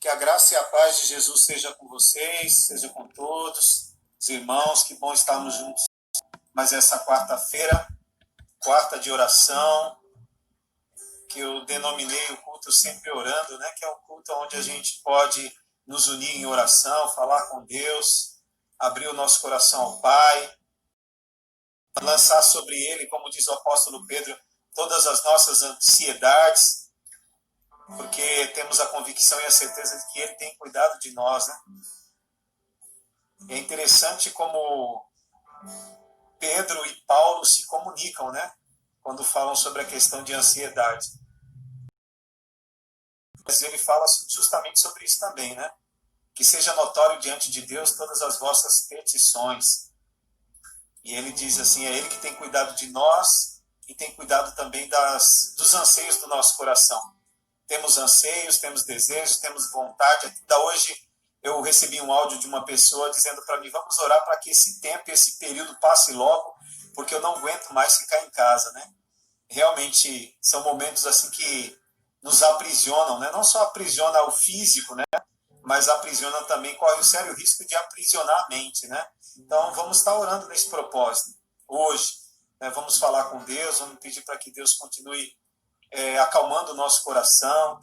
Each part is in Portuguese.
Que a graça e a paz de Jesus seja com vocês, seja com todos os irmãos. Que bom estarmos juntos. Mas essa quarta-feira, quarta de oração, que eu denominei o culto Sempre Orando, né? Que é um culto onde a gente pode nos unir em oração, falar com Deus, abrir o nosso coração ao Pai, lançar sobre Ele, como diz o apóstolo Pedro, todas as nossas ansiedades, porque temos a convicção e a certeza de que Ele tem cuidado de nós, né? É interessante como Pedro e Paulo se comunicam, né? Quando falam sobre a questão de ansiedade. Mas ele fala justamente sobre isso também, né? Que seja notório diante de Deus todas as vossas petições. E ele diz assim, é Ele que tem cuidado de nós e tem cuidado também dos anseios do nosso coração. Temos anseios, temos desejos, temos vontade. Ainda hoje eu recebi um áudio de uma pessoa dizendo para mim, vamos orar para que esse tempo, esse período passe logo, porque eu não aguento mais ficar em casa, né? Realmente são momentos assim que nos aprisionam, né? Não só aprisiona o físico, né? Mas aprisiona também, corre o sério risco de aprisionar a mente, né? Então vamos estar orando nesse propósito hoje, né? Vamos falar com Deus, vamos pedir para que Deus continue acalmando o nosso coração,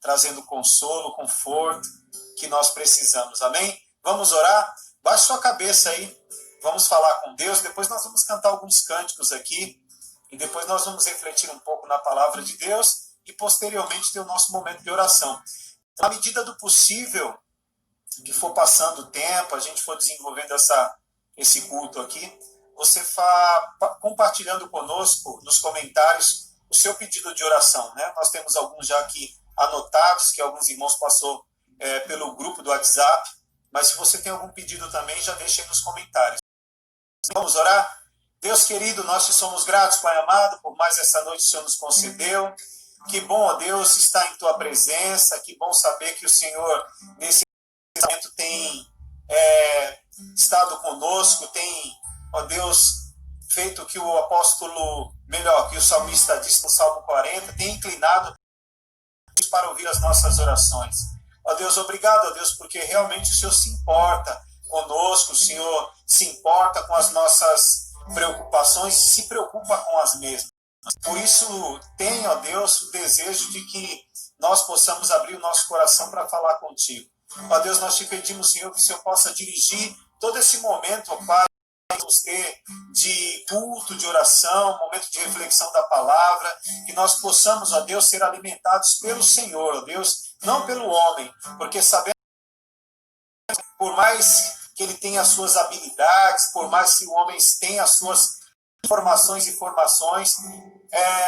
trazendo consolo, conforto que nós precisamos, amém? Vamos orar? Baixe sua cabeça aí, vamos falar com Deus, depois nós vamos cantar alguns cânticos aqui, e depois nós vamos refletir um pouco na palavra de Deus, e posteriormente ter o nosso momento de oração. À medida do possível, que for passando o tempo, a gente for desenvolvendo esse culto aqui, você compartilhando conosco nos comentários o seu pedido de oração, né? Nós temos alguns já aqui anotados, que alguns irmãos passou pelo grupo do WhatsApp, mas se você tem algum pedido também, já deixe aí nos comentários. Vamos orar? Deus querido, nós te somos gratos, Pai amado, por mais essa noite que o Senhor nos concedeu. Que bom, ó Deus, estar em Tua presença, que bom saber que o Senhor, nesse momento, tem estado conosco, tem, ó Deus, feito o que o apóstolo, que o salmista disse no Salmo 40, tem inclinado para ouvir as nossas orações. Ó Deus, obrigado, ó Deus, porque realmente o Senhor se importa conosco, o Senhor se importa com as nossas preocupações, se preocupa com as mesmas. Por isso, tem, ó Deus, o desejo de que nós possamos abrir o nosso coração para falar contigo. Ó Deus, nós te pedimos, Senhor, que o Senhor possa dirigir todo esse momento, ó Pai, ter de culto, de oração, momento de reflexão da palavra, que nós possamos, ó Deus, ser alimentados pelo Senhor, ó Deus, não pelo homem, porque sabemos que por mais que ele tenha as suas habilidades, por mais que o homem tenha as suas informações e formações,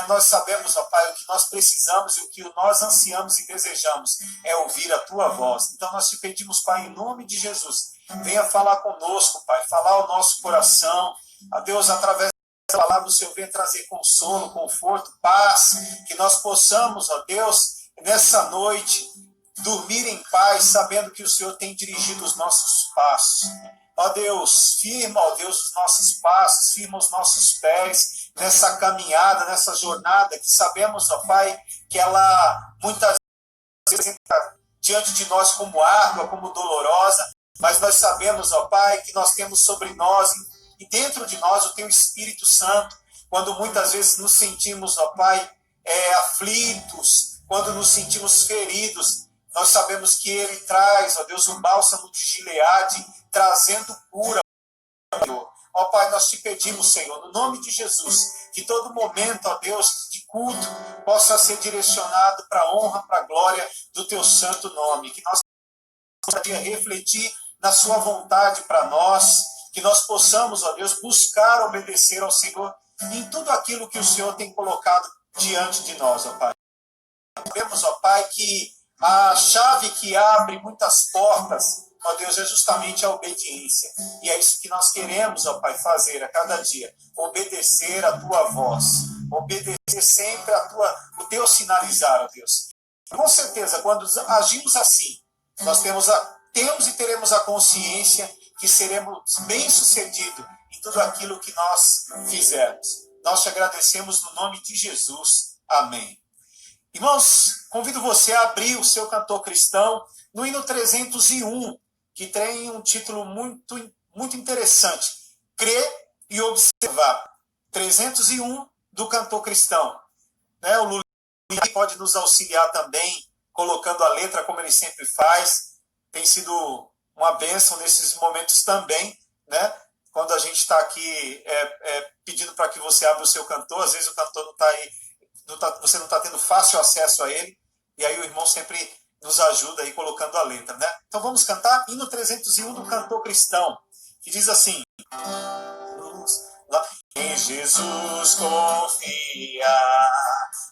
nós sabemos, ó Pai, o que nós precisamos e o que nós ansiamos e desejamos é ouvir a Tua voz. Então nós te pedimos, Pai, em nome de Jesus, venha falar conosco, Pai, falar ao nosso coração, a Deus, através da palavra do Senhor, venha trazer consolo, conforto, paz, que nós possamos, ó Deus, nessa noite, dormir em paz, sabendo que o Senhor tem dirigido os nossos passos. Ó Deus, firma, ó Deus, os nossos passos, firma os nossos pés nessa caminhada, nessa jornada, que sabemos, ó Pai, que ela muitas vezes entra diante de nós como árdua, como dolorosa, mas nós sabemos, ó Pai, que nós temos sobre nós e dentro de nós o Teu Espírito Santo, quando muitas vezes nos sentimos, ó Pai, aflitos, quando nos sentimos feridos, nós sabemos que Ele traz, ó Deus, um bálsamo de Gileade, trazendo cura. Ó Pai, nós te pedimos, Senhor, no nome de Jesus, que todo momento, ó Deus, de culto, possa ser direcionado para a honra, para a glória do Teu santo nome. Que nós possamos refletir na Sua vontade para nós, que nós possamos, ó Deus, buscar obedecer ao Senhor em tudo aquilo que o Senhor tem colocado diante de nós, ó Pai. Sabemos, ó Pai, que a chave que abre muitas portas, ó Deus, é justamente a obediência. E é isso que nós queremos, ó Pai, fazer a cada dia. Obedecer a Tua voz. Obedecer sempre o Teu sinalizar, ó Deus. Com certeza, quando agimos assim, nós temos e teremos a consciência que seremos bem-sucedidos em tudo aquilo que nós fizermos. Nós te agradecemos no nome de Jesus. Amém. Irmãos, convido você a abrir o seu cantor cristão no hino 301, que tem um título muito interessante: Crer e Observar. 301 do cantor cristão. Né? O Lula pode nos auxiliar também, colocando a letra como ele sempre faz. Tem sido uma bênção nesses momentos também, né? Quando a gente está aqui pedindo para que você abra o seu cantor, às vezes o cantor não está aí, você não está tendo fácil acesso a ele, e aí o irmão sempre nos ajuda aí colocando a letra, né? Então vamos cantar hino 301 do cantor cristão, que diz assim: em Jesus confiar,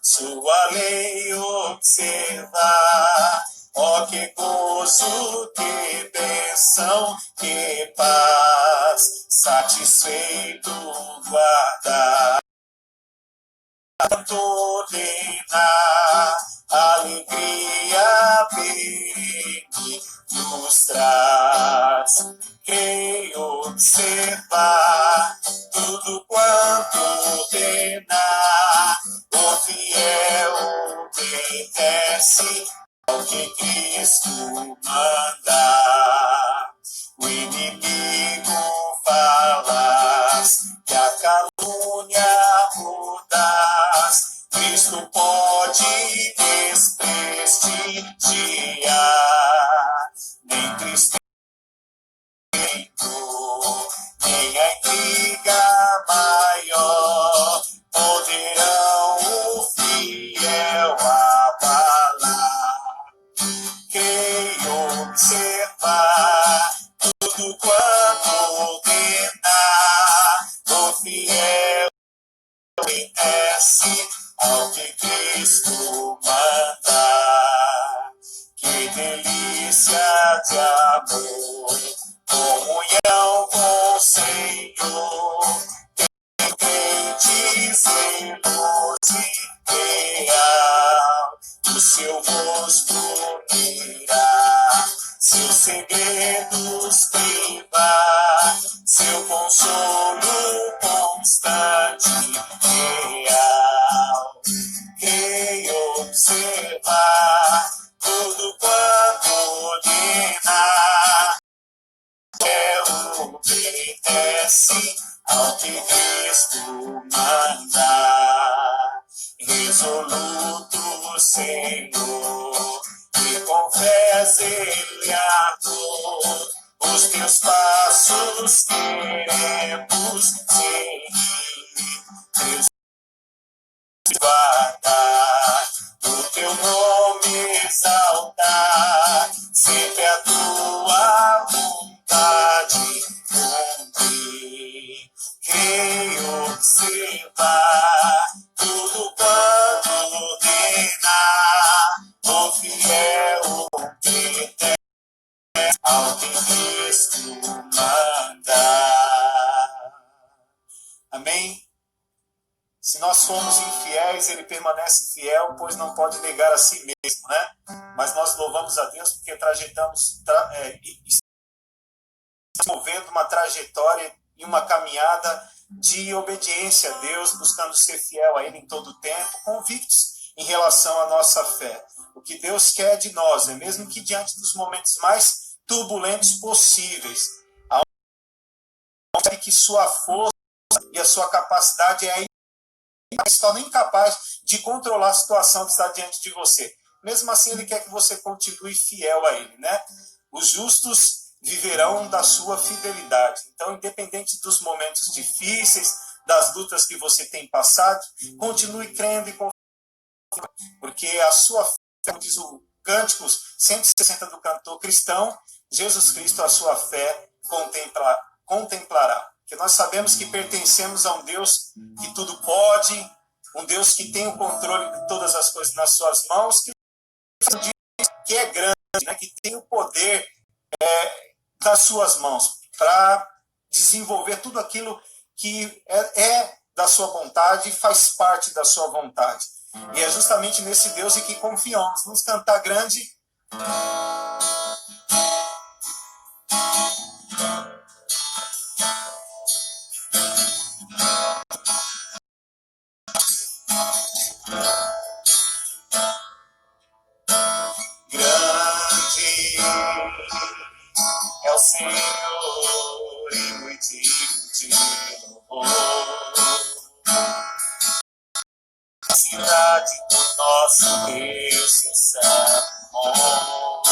sua lei observar. Ó, que gozo, que bênção, que paz, satisfeito guardar. Tanto ordenar, alegria bem nos traz. Quem observar tudo quanto ordenar, o fiel obedece ao que Cristo mandar. O inimigo falas, que a calúnia mudas, Cristo pode desprestigiar. Nem tristeza, nem a intriga maior poderão o fiel abalar. Quem observar tudo quanto ordenar, o fiel obedece ao que Cristo mandar. Que delícia de amor, comunhão com o Senhor, crente zeloso e leal, o seu rosto mirar, seus segredos privar, seu consolo constante real. Quem observar tudo quanto ordenar, obedece ao que Cristo mandar. Resoluto, Senhor, e confessa ele a dor, os teus passos queremos seguir, guardar, o teu nome exaltar, sempre a tua vontade cumprir. Quem observar tudo quanto ordenar, o fiel obedece ao que Cristo mandar. Amém? Se nós formos infiéis, ele permanece fiel, pois não pode negar a si mesmo, né? Mas nós louvamos a Deus porque estamos movendo uma trajetória e uma caminhada de obediência a Deus, buscando ser fiel a Ele em todo o tempo, convictos em relação à nossa fé. O que Deus quer de nós é mesmo que diante dos momentos mais turbulentos possíveis, aonde que sua força e a sua capacidade é se torna incapaz de controlar a situação que está diante de você. Mesmo assim, ele quer que você continue fiel a ele, né? Os justos viverão da sua fidelidade. Então, independente dos momentos difíceis, das lutas que você tem passado, continue crendo e confiando, porque a sua fé, como diz o Cânticos 160 do cantor cristão, Jesus Cristo, a sua fé contemplará. Porque nós sabemos que pertencemos a um Deus que tudo pode, um Deus que tem o controle de todas as coisas nas suas mãos, que é grande, né, que tem o poder nas suas mãos para desenvolver tudo aquilo que é da sua vontade e faz parte da sua vontade. E é justamente nesse Deus em que confiamos. Vamos cantar grande. Senhor e muito digno de louvor. A cidade do nosso Deus, seu santo monte.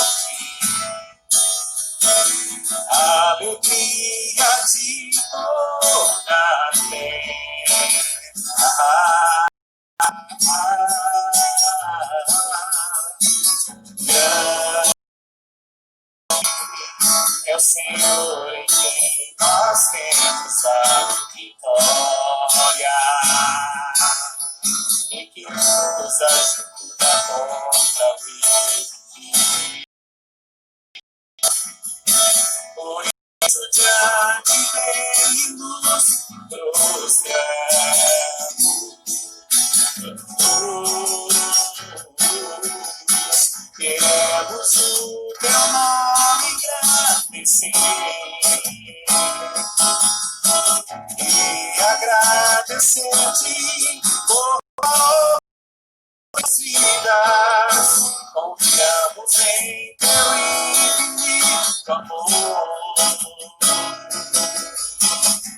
Alegria de toda a terra. Grande é o Senhor em quem nós temos a vitória, e que nos ajuda contra o inimigo. Por isso diante dele nos prostramos. Queremos o teu nome engrandecer e agradecer-te por nossas vidas. Confiamos em teu infinito amor,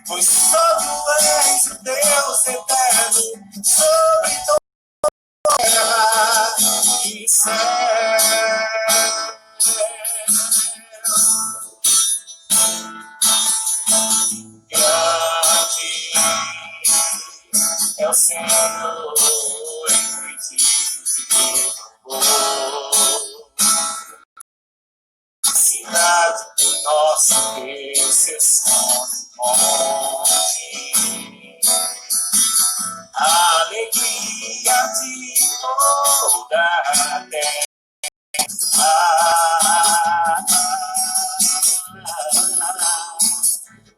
pois só tu és o Deus eterno sobre toda a terra e céu. Grande é o Senhor em muitos de louvor. Cidade do nosso Deus, seu santo monte. Alegria de toda a terra.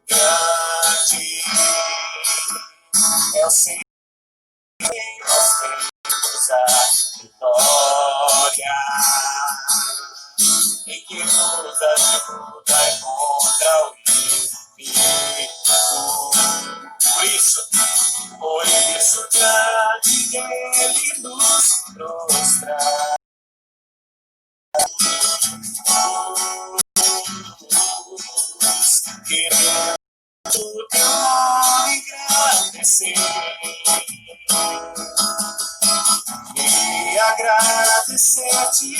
Grande é o Senhor em nós temos a vitória, e que nos ajuda contra o inimigo. Por isso diante dele nos prostramos. Queremos o teu nome engrandecer e agradecer-te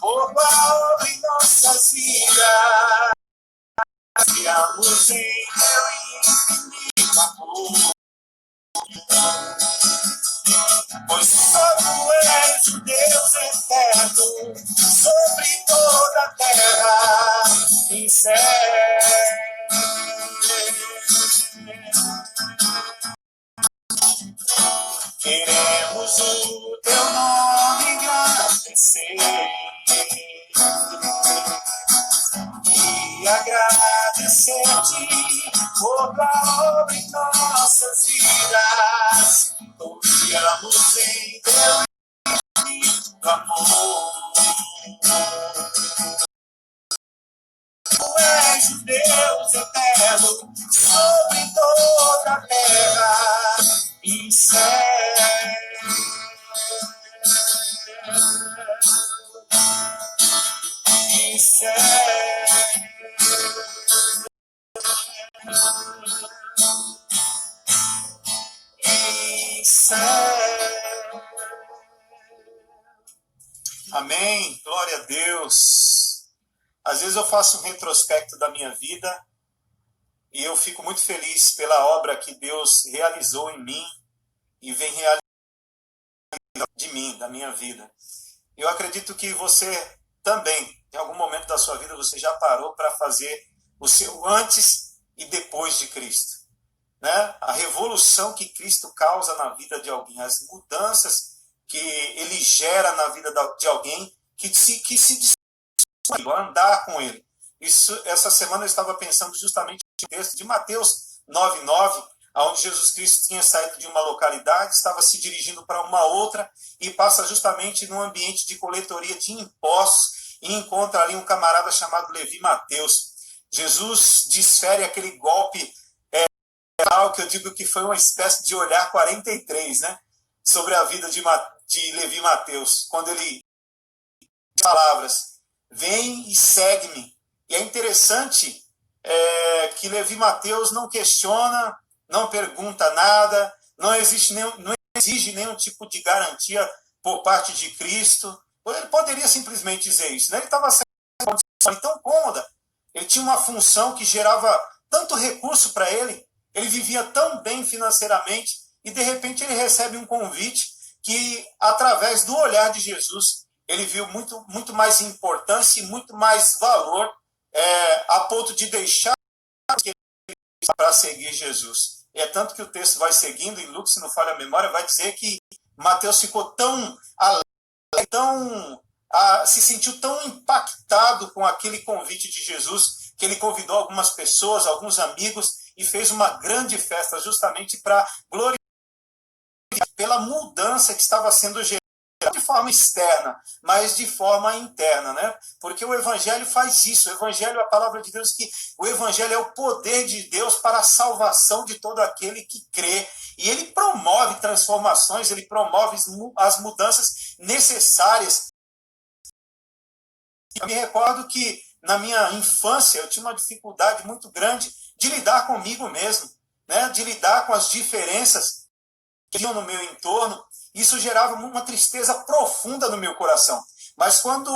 por tua obra em nossas vidas. Confiamos em teu infinito amor, pois só tu és o Deus eterno sobre toda a terra e céu. Queremos o teu nome engrandecer e agradecer-te por tua obra em nossas vidas. Confiamos em teu infinito amor, tu és o Deus eterno sobre toda a terra e céu. E céu. E céu. Amém. Glória a Deus. Às vezes eu faço um retrospecto da minha vida e eu fico muito feliz pela obra que Deus realizou em mim e vem realizando de mim, da minha vida. Eu acredito que você também, em algum momento da sua vida, você já parou para fazer o seu antes e depois de Cristo, né? A revolução que Cristo causa na vida de alguém, as mudanças que ele gera na vida de alguém que se dispõe a andar com ele. Essa semana eu estava pensando justamente no texto de Mateus 9:9, onde Jesus Cristo tinha saído de uma localidade, estava se dirigindo para uma outra e passa justamente num ambiente de coletoria de impostos e encontra ali um camarada chamado Levi Mateus. Jesus desfere aquele golpe que eu digo que foi uma espécie de olhar 43, né? Sobre a vida de Levi Mateus, quando ele diz palavras: vem e segue-me. E é interessante que Levi Mateus não questiona, não pergunta nada, não exige nenhum tipo de garantia por parte de Cristo. Ele poderia simplesmente dizer isso, né? Ele estava sendo tão cômoda, ele tinha uma função que gerava tanto recurso para ele vivia tão bem financeiramente, e de repente ele recebe um convite que, através do olhar de Jesus, ele viu muito mais importância e muito mais valor, a ponto de deixar para seguir Jesus. É tanto que o texto vai seguindo, em Lucas, se não falha a memória, vai dizer que Mateus ficou tão alegre, se sentiu tão impactado com aquele convite de Jesus, que ele convidou algumas pessoas, alguns amigos, e fez uma grande festa justamente para glorificar pela mudança que estava sendo gerada de forma externa, mas de forma interna, né? Porque o Evangelho faz isso. O Evangelho, a palavra de Deus, que o Evangelho é o poder de Deus para a salvação de todo aquele que crê. E ele promove transformações, ele promove as mudanças necessárias. Eu me recordo que na minha infância eu tinha uma dificuldade muito grande de lidar comigo mesmo, né? De lidar com as diferenças que tinham no meu entorno. Isso gerava uma tristeza profunda no meu coração. Mas quando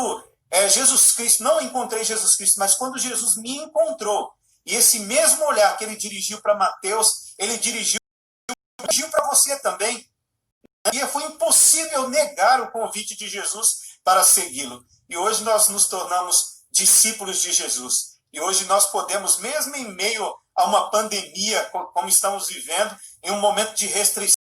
Jesus Cristo, não encontrei Jesus Cristo, mas quando Jesus me encontrou, e esse mesmo olhar que ele dirigiu para Mateus, ele dirigiu para você também. E foi impossível negar o convite de Jesus para segui-lo. E hoje nós nos tornamos discípulos de Jesus. E hoje nós podemos, mesmo em meio a uma pandemia, como estamos vivendo, em um momento de restrição,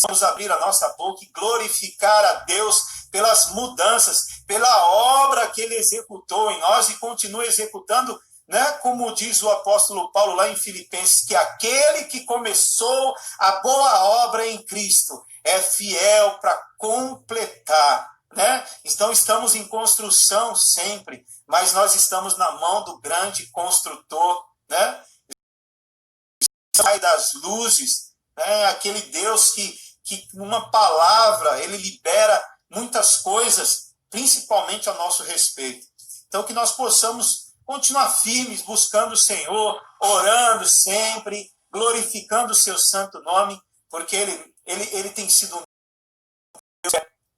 vamos abrir a nossa boca e glorificar a Deus pelas mudanças, pela obra que ele executou em nós e continua executando, né? Como diz o apóstolo Paulo lá em Filipenses, que aquele que começou a boa obra em Cristo é fiel para completar, né? Então estamos em construção sempre, mas nós estamos na mão do grande construtor, né? Sai das luzes, né? Aquele Deus que uma palavra, ele libera muitas coisas, principalmente a nosso respeito. Então, que nós possamos continuar firmes, buscando o Senhor, orando sempre, glorificando o seu santo nome, porque ele tem sido um Deus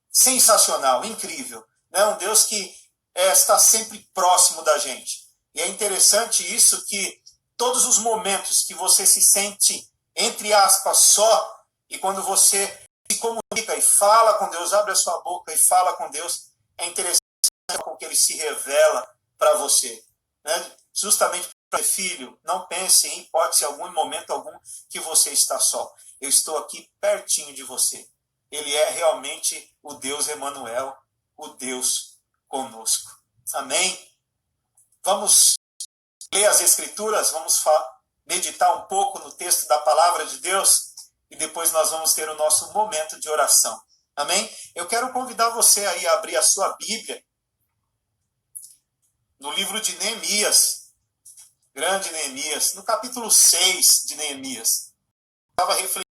sensacional, incrível, né? Um Deus que está sempre próximo da gente. E é interessante isso, que todos os momentos que você se sente, entre aspas, só, e quando você se comunica e fala com Deus, abre a sua boca e fala com Deus, é interessante com que ele se revela para você, né? Justamente para filho, não pense em hipótese algum, em momento algum, que você está só. Eu estou aqui pertinho de você. Ele é realmente o Deus Emanuel, o Deus conosco. Amém? Vamos ler as Escrituras, vamos meditar um pouco no texto da palavra de Deus, e depois nós vamos ter o nosso momento de oração. Amém? Eu quero convidar você aí a abrir a sua Bíblia no livro de Neemias, grande Neemias, no capítulo 6 de Neemias. Eu estava refletindo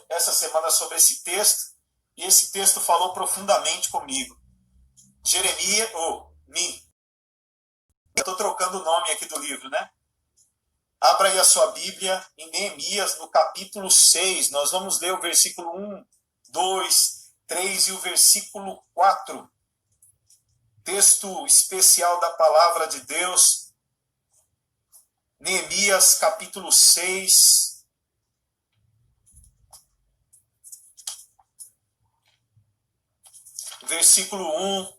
essa semana sobre esse texto, e esse texto falou profundamente comigo. Jeremias, eu estou trocando o nome aqui do livro, né? Abra aí a sua Bíblia em Neemias, no capítulo 6. Nós vamos ler o versículo 1, 2, 3 e o versículo 4. Texto especial da palavra de Deus. Neemias, capítulo 6. Versículo 1,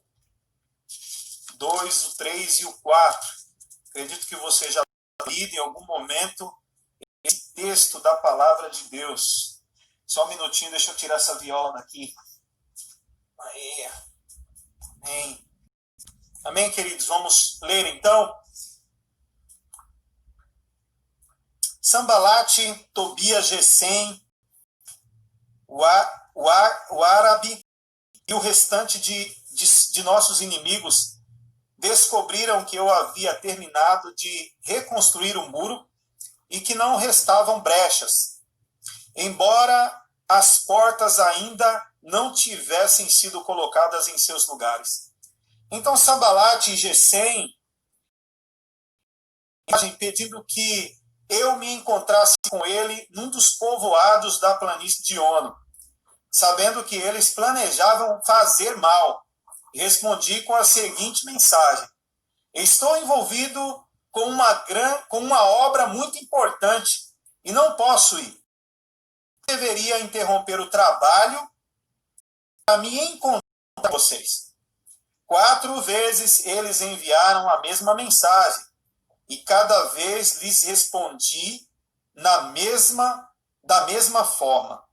2, o 3 e o 4. Acredito que você já lido em algum momento esse texto da palavra de Deus. Só um minutinho, deixa eu tirar essa viola daqui. Aí. Amém. Amém, queridos? Vamos ler então. Sambalate, Tobias, Gesem, o árabe e o restante de nossos inimigos descobriram que eu havia terminado de reconstruir o muro e que não restavam brechas, embora as portas ainda não tivessem sido colocadas em seus lugares. Então Sambalate e Gesem pedindo que eu me encontrasse com ele num dos povoados da planície de Ono, sabendo que eles planejavam fazer mal. Respondi com a seguinte mensagem: estou envolvido com uma obra muito importante e não posso ir. Deveria interromper o trabalho para me encontrar com vocês. 4 vezes eles enviaram a mesma mensagem e cada vez lhes respondi da mesma forma.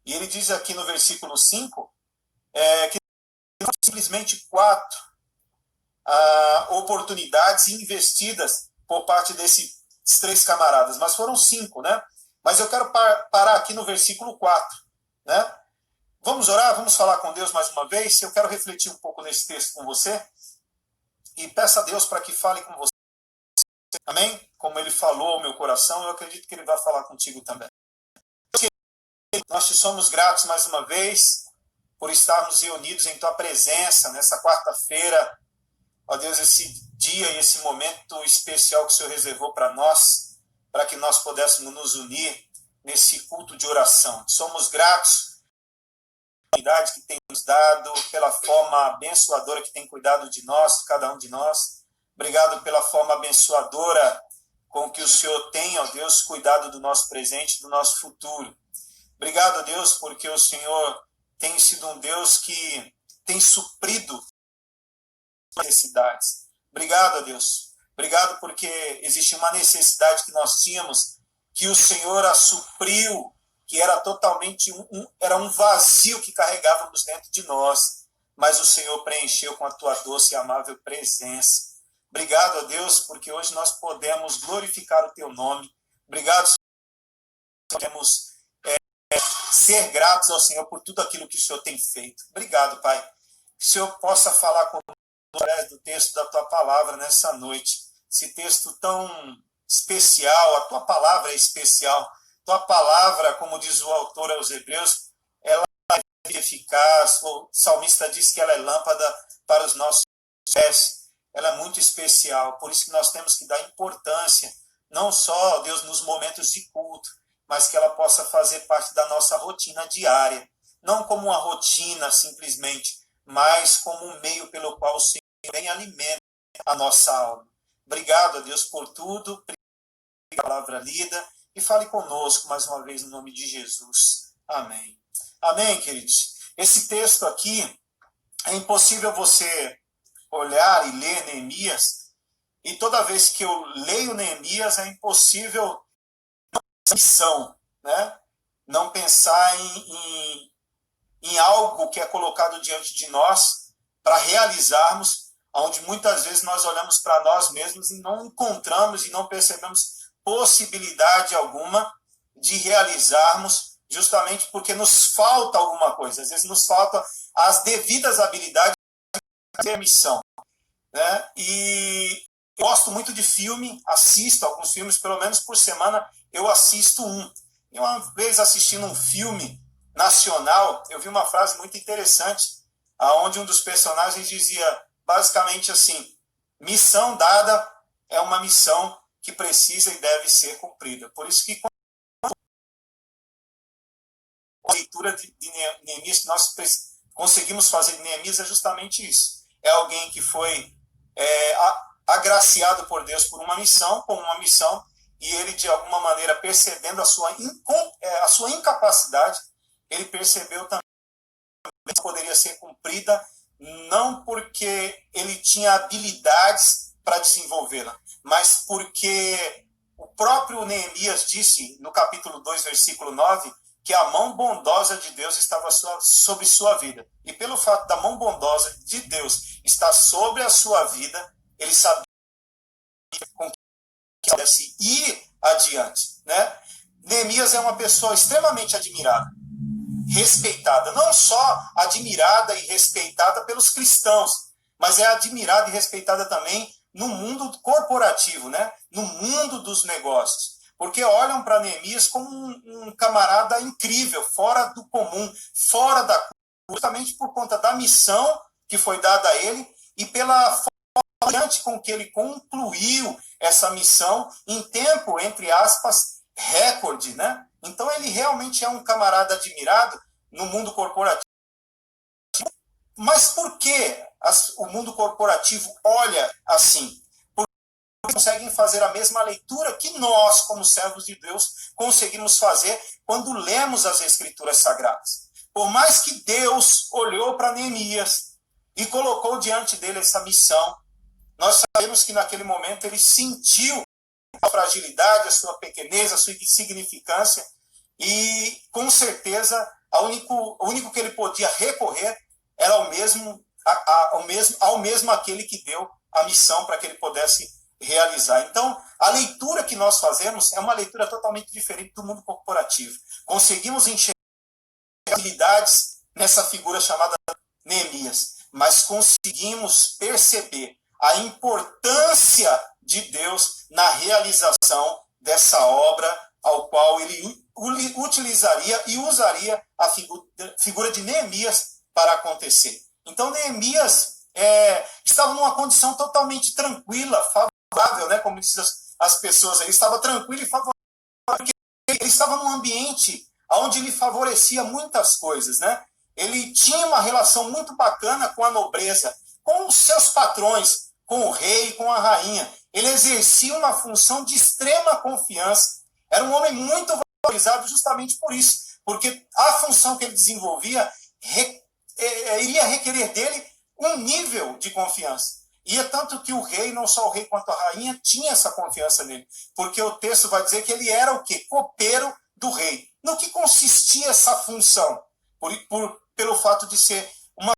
E ele diz aqui no versículo 5 que simplesmente 4 oportunidades investidas por parte desses 3 camaradas, mas foram 5, né? Mas eu quero parar aqui no versículo 4, né? Vamos orar, vamos falar com Deus mais uma vez. Eu quero refletir um pouco nesse texto com você e peço a Deus para que fale com você. Amém? Como ele falou ao meu coração, eu acredito que ele vai falar contigo também. Nós te somos gratos mais uma vez por estarmos reunidos em tua presença nessa quarta-feira. Ó Deus, esse dia e esse momento especial que o Senhor reservou para nós, para que nós pudéssemos nos unir nesse culto de oração. Somos gratos pela oportunidade que tem nos dado, pela forma abençoadora que tem cuidado de nós, de cada um de nós. Obrigado pela forma abençoadora com que o Senhor tem, ó Deus, cuidado do nosso presente e do nosso futuro. Obrigado, Deus, porque o Senhor tem sido um Deus que tem suprido as necessidades. Obrigado, Deus. Obrigado porque existe uma necessidade que nós tínhamos, que o Senhor a supriu, que era totalmente era um vazio que carregávamos dentro de nós, mas o Senhor preencheu com a tua doce e amável presença. Obrigado a Deus, porque hoje nós podemos glorificar o teu nome. Obrigado, Senhor, podemos ser gratos ao Senhor por tudo aquilo que o Senhor tem feito. Obrigado, Pai. Que o Senhor possa falar conosco através do texto da tua palavra nessa noite. Esse texto tão especial, a tua palavra é especial. Tua palavra, como diz o autor aos Hebreus, ela é eficaz. O salmista diz que ela é lâmpada para os nossos pés. Ela é muito especial. Por isso que nós temos que dar importância, não só, Deus, nos momentos de culto, mas que ela possa fazer parte da nossa rotina diária. Não como uma rotina, simplesmente, mas como um meio pelo qual o Senhor vem alimenta a nossa alma. Obrigado a Deus por tudo. Obrigado pela palavra lida. E fale conosco mais uma vez no nome de Jesus. Amém. Amém, queridos. Esse texto aqui, é impossível você olhar e ler Neemias, e toda vez que eu leio Neemias, é impossível missão, né? Não pensar em algo que é colocado diante de nós para realizarmos, onde muitas vezes nós olhamos para nós mesmos e não encontramos e não percebemos possibilidade alguma de realizarmos, justamente porque nos falta alguma coisa. Às vezes nos falta as devidas habilidades de ter missão, né? E eu gosto muito de filme, assisto alguns filmes, pelo menos por semana eu assisto um. E uma vez assistindo um filme nacional, eu vi uma frase muito interessante, onde um dos personagens dizia basicamente assim: missão dada é uma missão que precisa e deve ser cumprida. Por isso que a leitura de Neemias que nós conseguimos fazer de Neemias é justamente isso. É alguém que foi agraciado por Deus por uma missão, com uma missão, e ele, de alguma maneira, percebendo a sua incapacidade, ele percebeu também que poderia ser cumprida, não porque ele tinha habilidades para desenvolvê-la, mas porque o próprio Neemias disse, no capítulo 2, versículo 9, que a mão bondosa de Deus estava sobre sua vida. E pelo fato da mão bondosa de Deus estar sobre a sua vida, ele sabia com que pudesse ir adiante, né? Neemias é uma pessoa extremamente admirada, respeitada, não só admirada e respeitada pelos cristãos, mas é admirada e respeitada também no mundo corporativo, né? No mundo dos negócios, porque olham para Neemias como um camarada incrível, fora do comum, fora da curva, justamente por conta da missão que foi dada a ele e pela forma adiante com que ele concluiu essa missão em tempo, entre aspas, recorde, né? Então ele realmente é um camarada admirado no mundo corporativo. Mas por que o mundo corporativo olha assim? Porque conseguem fazer a mesma leitura que nós, como servos de Deus, conseguimos fazer quando lemos as Escrituras Sagradas. Por mais que Deus olhou para Neemias e colocou diante dele essa missão, nós sabemos que naquele momento ele sentiu a fragilidade, a sua pequenez, a sua insignificância, e com certeza o único que ele podia recorrer era ao mesmo aquele que deu a missão para que ele pudesse realizar. Então, a leitura que nós fazemos é uma leitura totalmente diferente do mundo corporativo. Conseguimos enxergar habilidades nessa figura chamada Neemias, mas conseguimos perceber a importância de Deus na realização dessa obra, ao qual ele utilizaria e usaria a figura de Neemias para acontecer. Então, Neemias estava numa condição totalmente tranquila, favorável, né, como dizem as pessoas, ele estava tranquilo e favorável, porque ele estava num ambiente onde lhe favorecia muitas coisas, né? Ele tinha uma relação muito bacana com a nobreza, com os seus patrões, com o rei, com a rainha. Ele exercia uma função de extrema confiança. Era um homem muito valorizado justamente por isso, porque a função que ele desenvolvia iria requerer dele um nível de confiança. E é tanto que o rei, não só o rei quanto a rainha, tinha essa confiança nele, porque o texto vai dizer que ele era o quê? Copeiro do rei. No que consistia essa função? Pelo fato de ser uma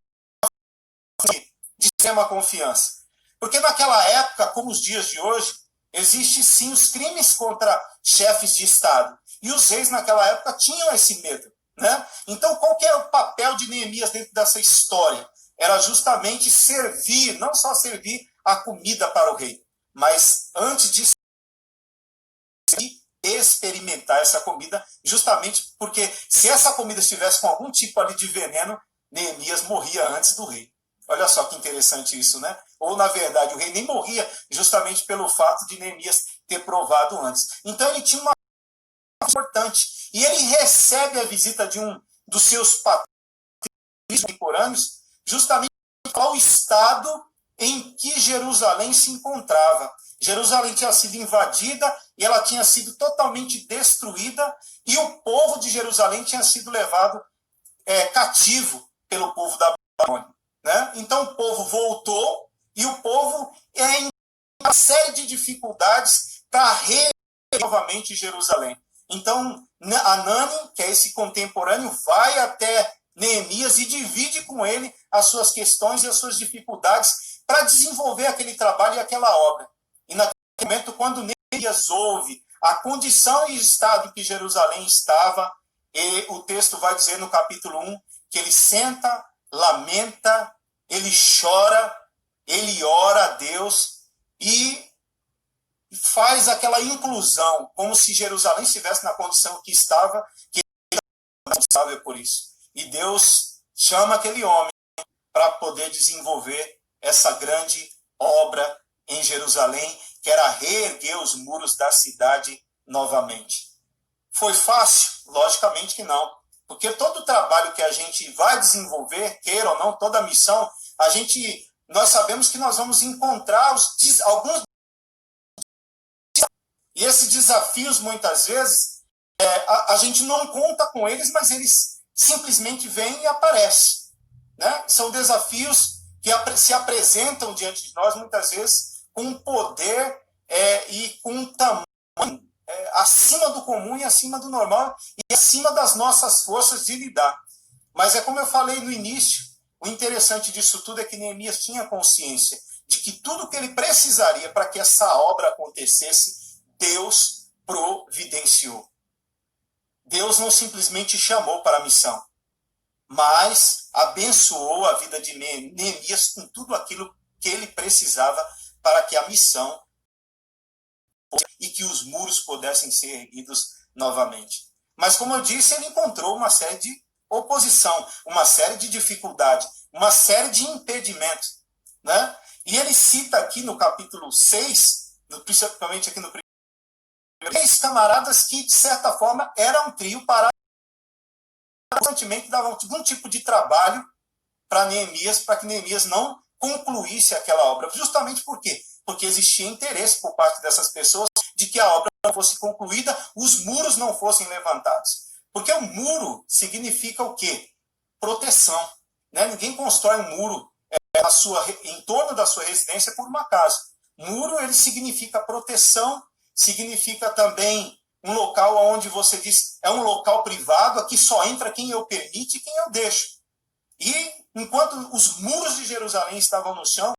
de extrema confiança. Porque naquela época, como os dias de hoje, existem sim os crimes contra chefes de Estado. E os reis naquela época tinham esse medo, né? Então, qual que era o papel de Neemias dentro dessa história? Era justamente servir, não só servir a comida para o rei, mas antes disso, experimentar essa comida, justamente porque se essa comida estivesse com algum tipo ali de veneno, Neemias morria antes do rei. Olha só que interessante isso, né? Ou, na verdade, o rei nem morria justamente pelo fato de Neemias ter provado antes. Então, ele tinha uma importante. E ele recebe a visita de um dos seus patrões contemporâneos, justamente ao estado em que Jerusalém se encontrava. Jerusalém tinha sido invadida e ela tinha sido totalmente destruída, e o povo de Jerusalém tinha sido levado cativo pelo povo da Babilônia, né? Então o povo voltou e o povo em uma série de dificuldades para reerguer novamente Jerusalém. Então Anani, que é esse contemporâneo, vai até Neemias e divide com ele as suas questões e as suas dificuldades para desenvolver aquele trabalho e aquela obra. E naquele momento, quando Neemias ouve a condição e estado em que Jerusalém estava, e o texto vai dizer no capítulo 1 que ele senta, lamenta, ele chora, ele ora a Deus e faz aquela inclusão, como se Jerusalém estivesse na condição que estava, que ele era responsável por isso. E Deus chama aquele homem para poder desenvolver essa grande obra em Jerusalém, que era reerguer os muros da cidade novamente. Foi fácil? Logicamente que não. Porque todo o trabalho que a gente vai desenvolver, queira ou não, toda a missão, nós sabemos que nós vamos encontrar alguns. E esses desafios, muitas vezes, a gente não conta com eles, mas eles simplesmente vêm e aparecem, né? São desafios que se apresentam diante de nós, muitas vezes, com um poder e com um tamanho acima do comum e acima do normal e acima das nossas forças de lidar. Mas é como eu falei no início, o interessante disso tudo é que Neemias tinha consciência de que tudo que ele precisaria para que essa obra acontecesse, Deus providenciou. Deus não simplesmente chamou para a missão, mas abençoou a vida de Neemias com tudo aquilo que ele precisava para que a missão e que os muros pudessem ser erguidos novamente. Mas, como eu disse, ele encontrou uma série de oposição, uma série de dificuldades, uma série de impedimentos. né? E ele cita aqui no capítulo 6, principalmente aqui no primeiro, três camaradas que, de certa forma, eram um trio para constantemente davam algum tipo de trabalho para Neemias, para que Neemias não concluísse aquela obra. Justamente por quê? Porque existia interesse por parte dessas pessoas de que a obra não fosse concluída, os muros não fossem levantados. Porque o muro significa o quê? Proteção. Né? Ninguém constrói um muro em torno da sua residência por um acaso. Muro, ele significa proteção, significa também um local onde você diz, é um local privado, aqui só entra quem eu permite e quem eu deixo. E enquanto os muros de Jerusalém estavam no chão,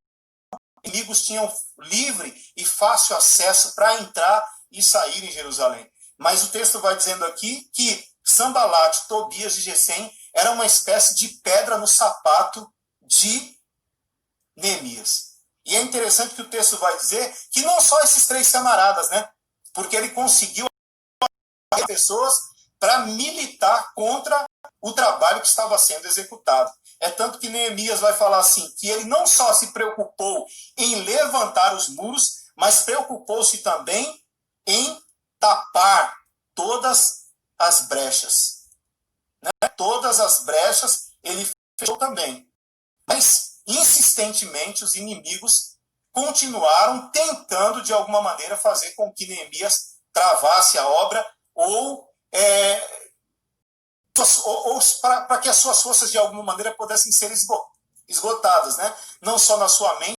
os inimigos tinham livre e fácil acesso para entrar e sair em Jerusalém. Mas o texto vai dizendo aqui que Sambalate, Tobias e Gesem eram uma espécie de pedra no sapato de Neemias. E é interessante que o texto vai dizer que não só esses três camaradas, né? Porque ele conseguiu pessoas para militar contra o trabalho que estava sendo executado. É tanto que Neemias vai falar assim, que ele não só se preocupou em levantar os muros, mas preocupou-se também em tapar todas as brechas. Né? Todas as brechas ele fechou também. Mas, insistentemente, os inimigos continuaram tentando, de alguma maneira, fazer com que Neemias travasse a obra ou para que as suas forças, de alguma maneira, pudessem ser esgotadas, né? Não só na sua mente,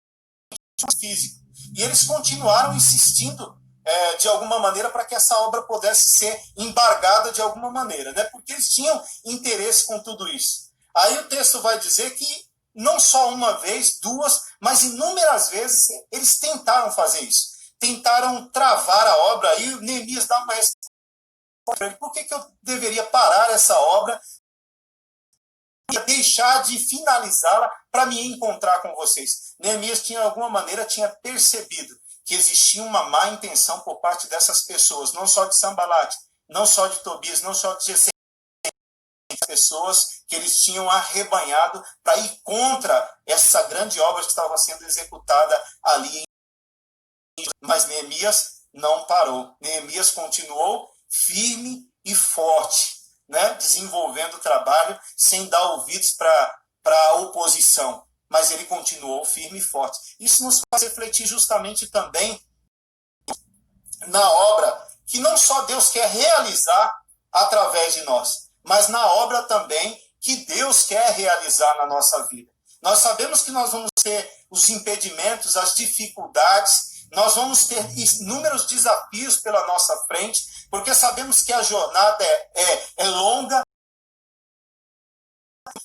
mas físico. E eles continuaram insistindo, de alguma maneira, para que essa obra pudesse ser embargada de alguma maneira, né? Porque eles tinham interesse com tudo isso. Aí o texto vai dizer que não só uma vez, duas, mas inúmeras vezes eles tentaram fazer isso. Tentaram travar a obra. Aí Neemias dá uma resposta para ele: por que eu deveria parar essa obra e deixar de finalizá-la para me encontrar com vocês? Neemias, de alguma maneira, tinha percebido que existia uma má intenção por parte dessas pessoas, não só de Sambalate, não só de Tobias, não só de Gesem, pessoas que eles tinham arrebanhado para ir contra essa grande obra que estava sendo executada ali. Mas Neemias não parou. Neemias continuou firme e forte, né? Desenvolvendo o trabalho sem dar ouvidos para a oposição. Mas ele continuou firme e forte. Isso nos faz refletir justamente também na obra que não só Deus quer realizar através de nós, mas na obra também que Deus quer realizar na nossa vida. Nós sabemos que nós vamos ter os impedimentos, as dificuldades, nós vamos ter inúmeros desafios pela nossa frente, porque sabemos que a jornada é longa,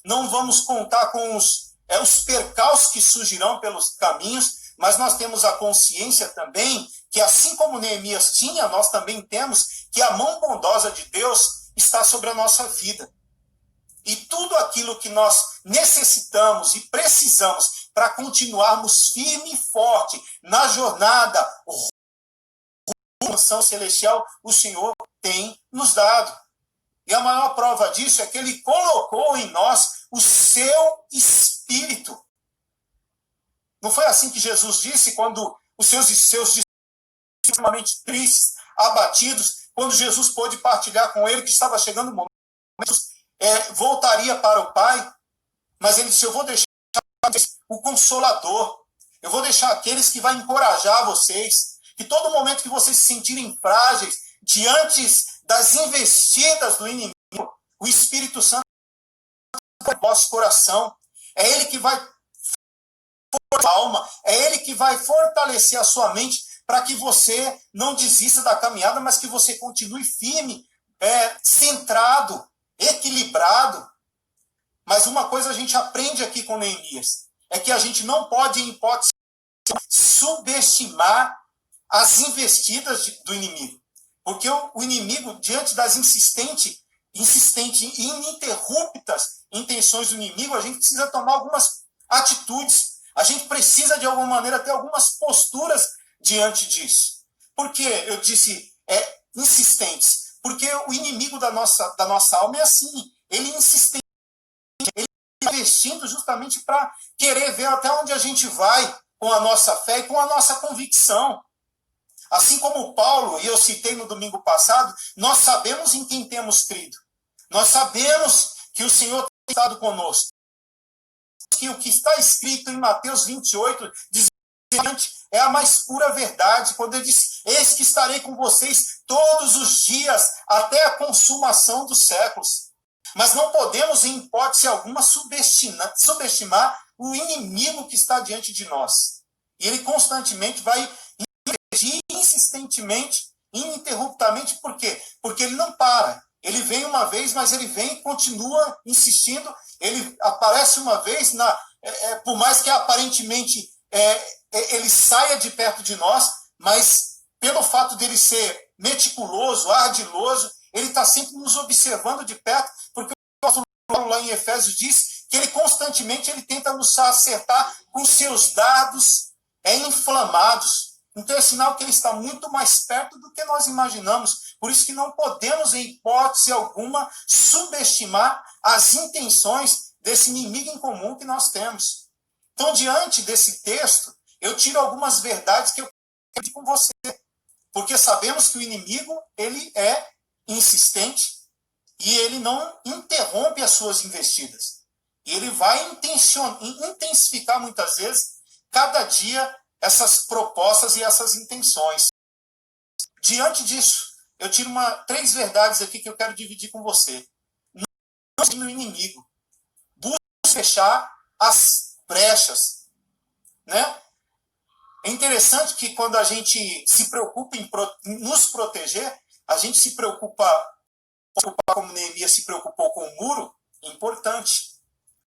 não vamos contar com os percalços que surgirão pelos caminhos, mas nós temos a consciência também que, assim como Neemias tinha, nós também temos que a mão bondosa de Deus está sobre a nossa vida. E tudo aquilo que nós necessitamos e precisamos para continuarmos firme e forte na jornada rumo à mansão celestial, o Senhor tem nos dado. E a maior prova disso é que Ele colocou em nós o seu Espírito. Não foi assim que Jesus disse quando os seus discípulos extremamente tristes, abatidos, quando Jesus pôde partilhar com ele que estava chegando o momento, voltaria para o Pai, mas ele disse: eu vou deixar o Consolador, eu vou deixar aqueles que vão encorajar vocês, que todo momento que vocês se sentirem frágeis diante das investidas do inimigo, o Espírito Santo vai no vosso coração, é ele que vai fortalecer a alma, é ele que vai fortalecer a sua mente, para que você não desista da caminhada, mas que você continue firme, centrado, equilibrado. Mas uma coisa a gente aprende aqui com Neemias, é que a gente não pode, em hipótese, subestimar as investidas do inimigo. Porque o inimigo, diante das insistentes e ininterruptas intenções do inimigo, a gente precisa tomar algumas atitudes. A gente precisa, de alguma maneira, ter algumas posturas diante disso. Por que eu disse insistentes? Porque o inimigo da nossa alma é assim. Ele é insistente. investindo justamente para querer ver até onde a gente vai com a nossa fé e com a nossa convicção. Assim como Paulo, e eu citei no domingo passado, nós sabemos em quem temos crido. Nós sabemos que o Senhor tem estado conosco. Que o que está escrito em Mateus 28 diz é a mais pura verdade, quando ele diz: eis que estarei com vocês todos os dias, até a consumação dos séculos. Mas não podemos, em hipótese alguma, subestimar o inimigo que está diante de nós. E ele constantemente vai investir insistentemente, ininterruptamente. Por quê? Porque ele não para. Ele vem uma vez, mas ele vem e continua insistindo. Ele aparece uma vez, por mais que aparentemente ele saia de perto de nós, mas pelo fato dele ser meticuloso, ardiloso, ele está sempre nos observando de perto, porque o apóstolo Paulo lá em Efésios diz que ele constantemente tenta nos acertar com seus dardos inflamados. Então é sinal que ele está muito mais perto do que nós imaginamos. Por isso que não podemos, em hipótese alguma, subestimar as intenções desse inimigo em comum que nós temos. Então, diante desse texto, eu tiro algumas verdades que eu quero dividir com você. Porque sabemos que o inimigo, ele é insistente e ele não interrompe as suas investidas. E ele vai intensificar muitas vezes, cada dia, essas propostas e essas intenções. Diante disso, eu tiro 3 verdades aqui que eu quero dividir com você. Não time o inimigo. Busque fechar as brechas. Né? É interessante que quando a gente se preocupa em nos proteger, a gente se preocupa como Neemias se preocupou com o muro, importante.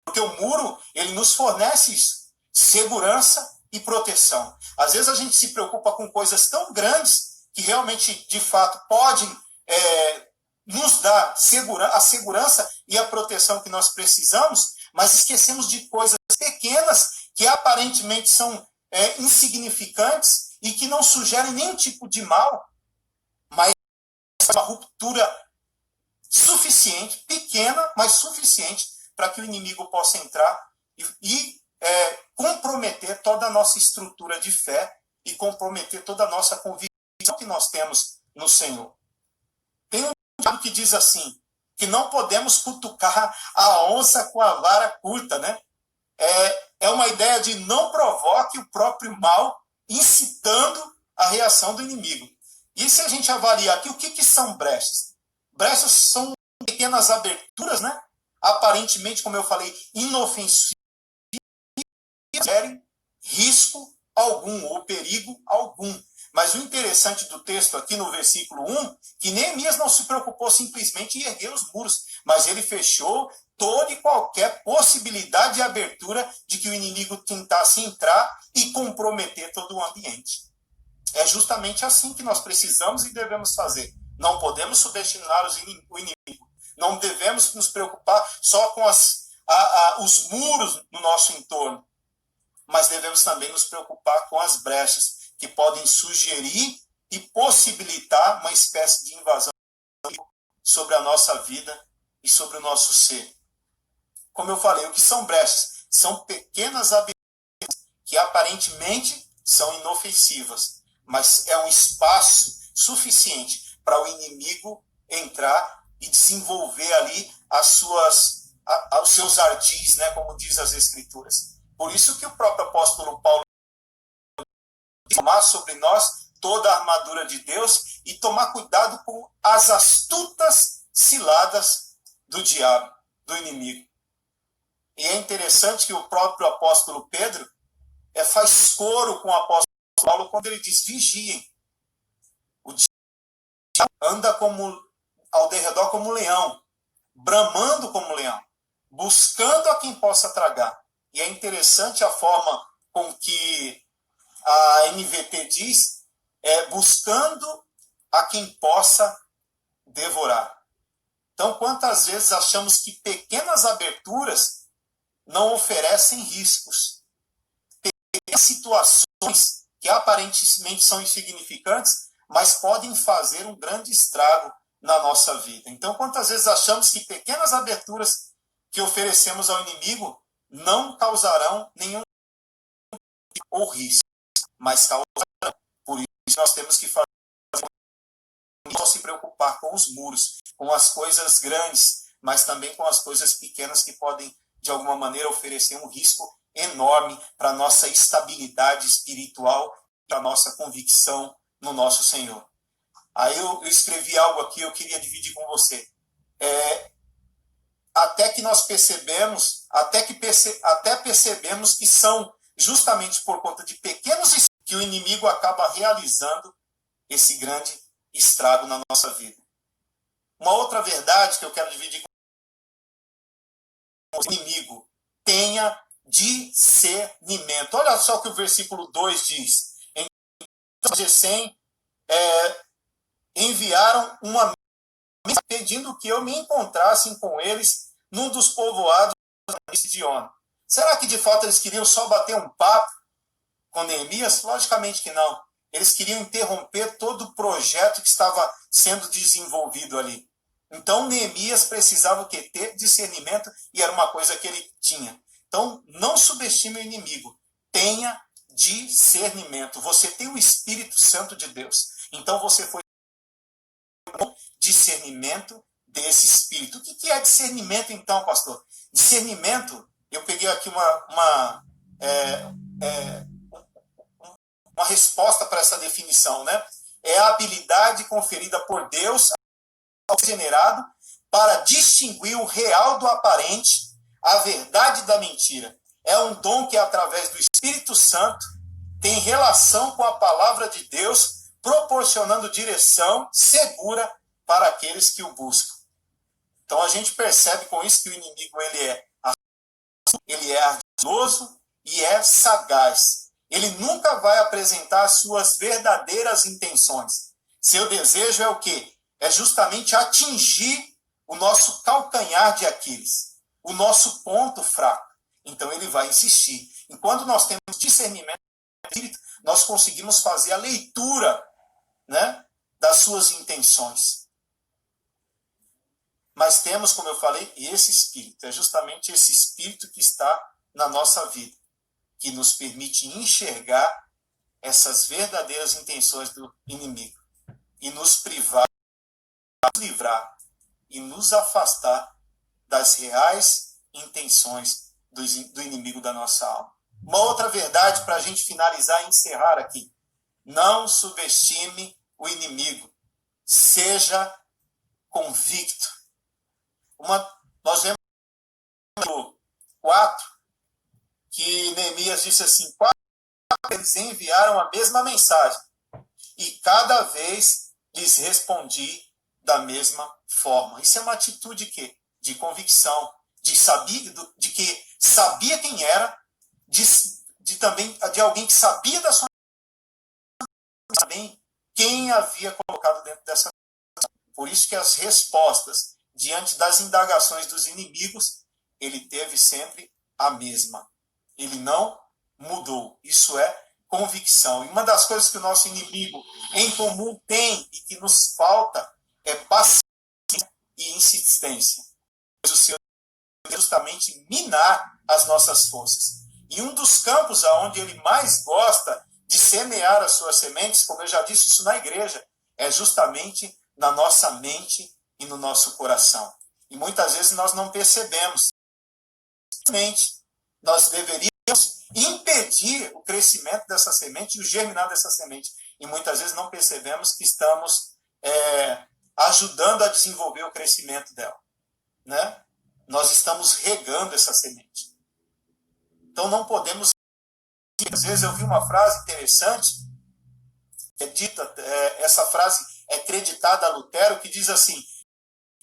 Porque o muro, ele nos fornece isso, segurança e proteção. Às vezes a gente se preocupa com coisas tão grandes que realmente, de fato, podem nos dar a segurança e a proteção que nós precisamos, mas esquecemos de coisas pequenas que aparentemente são insignificantes e que não sugerem nenhum tipo de mal, mas uma ruptura suficiente, pequena, mas suficiente para que o inimigo possa entrar e comprometer toda a nossa estrutura de fé e comprometer toda a nossa convicção que nós temos no Senhor. Tem um diabo que diz assim, que não podemos cutucar a onça com a vara curta, né? É uma ideia de não provoque o próprio mal, incitando a reação do inimigo. E se a gente avaliar aqui, o que são brechas? Brechas são pequenas aberturas, né? Aparentemente, como eu falei, inofensivas, não gerem risco algum ou perigo algum. Mas o interessante do texto aqui no versículo 1, que Neemias não se preocupou simplesmente em erguer os muros, mas ele fechou toda e qualquer possibilidade de abertura de que o inimigo tentasse entrar e comprometer todo o ambiente. É justamente assim que nós precisamos e devemos fazer. Não podemos subestimar o inimigo. Não devemos nos preocupar só com os muros no nosso entorno, mas devemos também nos preocupar com as brechas que podem sugerir e possibilitar uma espécie de invasão sobre a nossa vida e sobre o nosso ser. Como eu falei, o que são brechas? São pequenas aberturas que aparentemente são inofensivas, mas é um espaço suficiente para o inimigo entrar e desenvolver ali os seus ardis, né, como diz as Escrituras. Por isso que o próprio apóstolo Paulo tomar sobre nós toda a armadura de Deus e tomar cuidado com as astutas ciladas do diabo, do inimigo. E é interessante que o próprio apóstolo Pedro faz coro com o apóstolo Paulo quando ele diz: vigiem. O diabo anda ao derredor como um leão, bramando como um leão, buscando a quem possa tragar. E é interessante a forma com que a NVT diz, buscando a quem possa devorar. Então, quantas vezes achamos que pequenas aberturas não oferecem riscos? Pequenas situações que aparentemente são insignificantes, mas podem fazer um grande estrago na nossa vida. Então, quantas vezes achamos que pequenas aberturas que oferecemos ao inimigo não causarão nenhum ou risco, mas causarão. Por isso nós temos que fazer, não se preocupar com os muros, com as coisas grandes, mas também com as coisas pequenas que podem, de alguma maneira, oferecer um risco enorme para a nossa estabilidade espiritual, para a nossa convicção no nosso Senhor. Aí eu escrevi algo aqui, eu queria dividir com você. Até que nós percebemos, até percebemos que são justamente por conta de pequenos que o inimigo acaba realizando esse grande estrago na nossa vida. Uma outra verdade que eu quero dividir com o inimigo: tenha discernimento. Olha só o que o versículo 2 diz. Então, Gesem enviaram uma mensagem pedindo que eu me encontrasse com eles num dos povoados de Ono. Será que de fato eles queriam só bater um papo com Neemias? Logicamente que não. Eles queriam interromper todo o projeto que estava sendo desenvolvido ali. Então Neemias precisava ter discernimento, e era uma coisa que ele tinha. Então não subestime o inimigo. Tenha discernimento. Você tem o Espírito Santo de Deus. Então você foi com discernimento desse Espírito. O que é discernimento então, pastor? Discernimento, eu peguei aqui uma resposta para essa definição, né? É a habilidade conferida por Deus ao generado para distinguir o real do aparente, a verdade da mentira. É um dom que, através do Espírito Santo, tem relação com a palavra de Deus, proporcionando direção segura para aqueles que o buscam. Então a gente percebe com isso que o inimigo ele é ardiloso e é sagaz. Ele nunca vai apresentar as suas verdadeiras intenções. Seu desejo é o quê? É justamente atingir o nosso calcanhar de Aquiles, o nosso ponto fraco. Então ele vai insistir. Enquanto nós temos discernimento, nós conseguimos fazer a leitura, né, das suas intenções. Mas temos, como eu falei, esse Espírito. É justamente esse Espírito que está na nossa vida, que nos permite enxergar essas verdadeiras intenções do inimigo e nos privar, nos livrar e nos afastar das reais intenções do inimigo da nossa alma. Uma outra verdade para a gente finalizar e encerrar aqui: não subestime o inimigo, seja convicto. Nós vemos no 4 que Neemias disse assim: 4 eles enviaram a mesma mensagem, e cada vez lhes respondi da mesma forma. Isso é uma atitude de convicção, de que sabia quem era, também de alguém que sabia da sua também quem havia colocado dentro dessa. Por isso que as respostas diante das indagações dos inimigos, ele teve sempre a mesma. Ele não mudou. Isso é convicção. E uma das coisas que o nosso inimigo em comum tem e que nos falta é paciência e insistência. Pois o Senhor quer justamente minar as nossas forças. E um dos campos aonde ele mais gosta de semear as suas sementes, como eu já disse isso na igreja, é justamente na nossa mente e no nosso coração. E muitas vezes nós não percebemos. Nós deveríamos impedir o crescimento dessa semente e o germinar dessa semente. E muitas vezes não percebemos que estamos ajudando a desenvolver o crescimento dela, né? Nós estamos regando essa semente. Então não podemos. Às vezes eu vi uma frase interessante, essa frase é creditada a Lutero, que diz assim: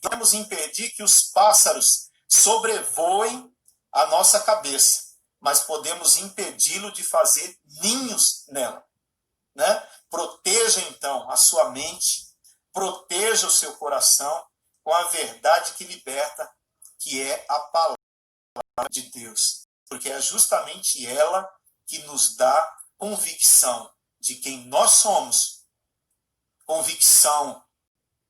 podemos impedir que os pássaros sobrevoem a nossa cabeça, mas podemos impedi-lo de fazer ninhos nela, né? Proteja então a sua mente, proteja o seu coração com a verdade que liberta, que é a palavra de Deus, porque é justamente ela que nos dá convicção de quem nós somos, convicção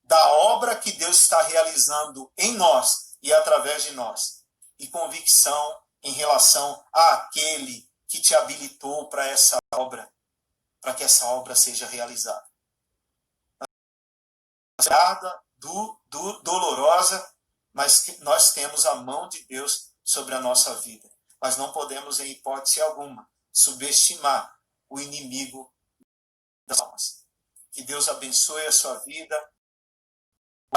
da obra que Deus está realizando em nós e através de nós. e convicção em relação àquele que te habilitou para essa obra, para que essa obra seja realizada. Dolorosa, mas que nós temos a mão de Deus sobre a nossa vida. Mas não podemos, em hipótese alguma, subestimar o inimigo das almas. Que Deus abençoe a sua vida.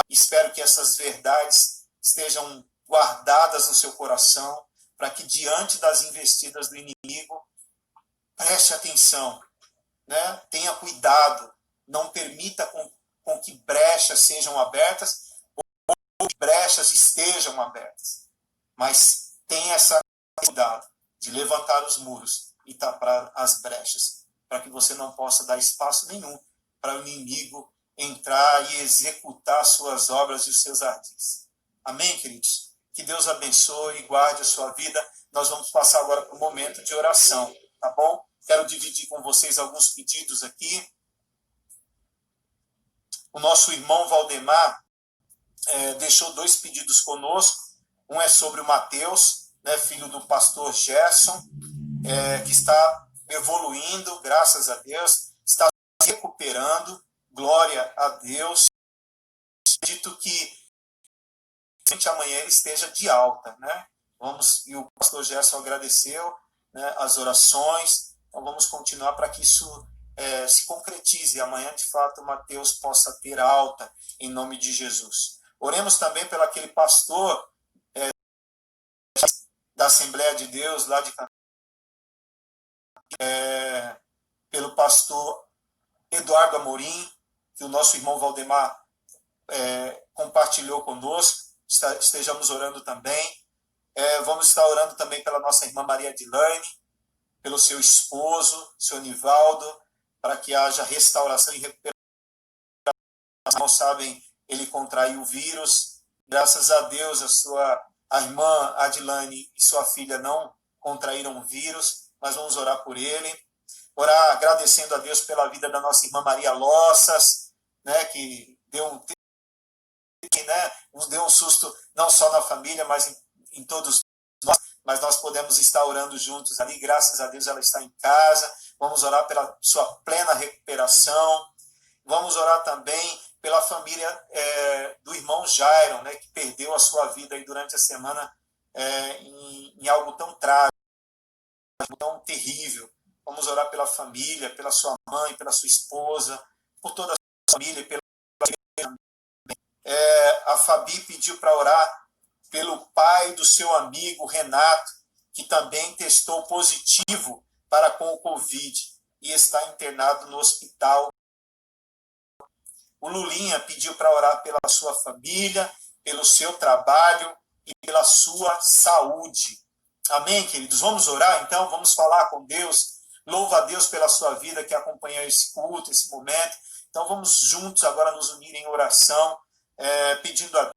Espero que essas verdades estejam guardadas no seu coração, para que diante das investidas do inimigo, preste atenção, né? Tenha cuidado, não permita com que brechas sejam abertas ou que brechas estejam abertas. Mas tenha essa cuidado de levantar os muros e tapar as brechas, para que você não possa dar espaço nenhum para o inimigo entrar e executar suas obras e os seus ardis. Amém, queridos? Que Deus abençoe e guarde a sua vida. Nós vamos passar agora para um momento de oração, tá bom? Quero dividir com vocês alguns pedidos aqui. O nosso irmão Valdemar deixou 2 pedidos conosco. Um é sobre o Mateus, né, filho do pastor Gerson, que está evoluindo, graças a Deus, está se recuperando, glória a Deus. Acredito que amanhã ele esteja de alta, né? E o pastor Gerson agradeceu, né, as orações. Então vamos continuar para que isso se concretize. Amanhã, de fato, o Mateus possa ter alta, em nome de Jesus. Oremos também pelo aquele pastor da Assembleia de Deus, lá de pelo pastor Eduardo Amorim, que o nosso irmão Valdemar compartilhou conosco. Estejamos orando também. Vamos estar orando também pela nossa irmã Maria Adilane, pelo seu esposo, seu Nivaldo, para que haja restauração e recuperação. Não sabem, ele contraiu o vírus. Graças a Deus, a irmã Adilane e sua filha não contraíram o vírus, mas vamos orar por ele. Orar agradecendo a Deus pela vida da nossa irmã Maria Lossas, né, que deu deu um susto não só na família, mas em todos nós. Mas nós podemos estar orando juntos ali. Graças a Deus ela está em casa. Vamos orar pela sua plena recuperação. Vamos orar também pela família do irmão Jairon, né, que perdeu a sua vida aí durante a semana em algo tão trágico, tão terrível. Vamos orar pela família, pela sua mãe, pela sua esposa, por toda a sua família, pela a Fabi pediu para orar pelo pai do seu amigo Renato, que também testou positivo com o Covid e está internado no hospital. O Lulinha pediu para orar pela sua família, pelo seu trabalho e pela sua saúde. Amém, queridos? Vamos orar, então? Vamos falar com Deus. Louva a Deus pela sua vida que acompanhou esse culto, esse momento. Então, vamos juntos agora nos unir em oração, pedindo a Deus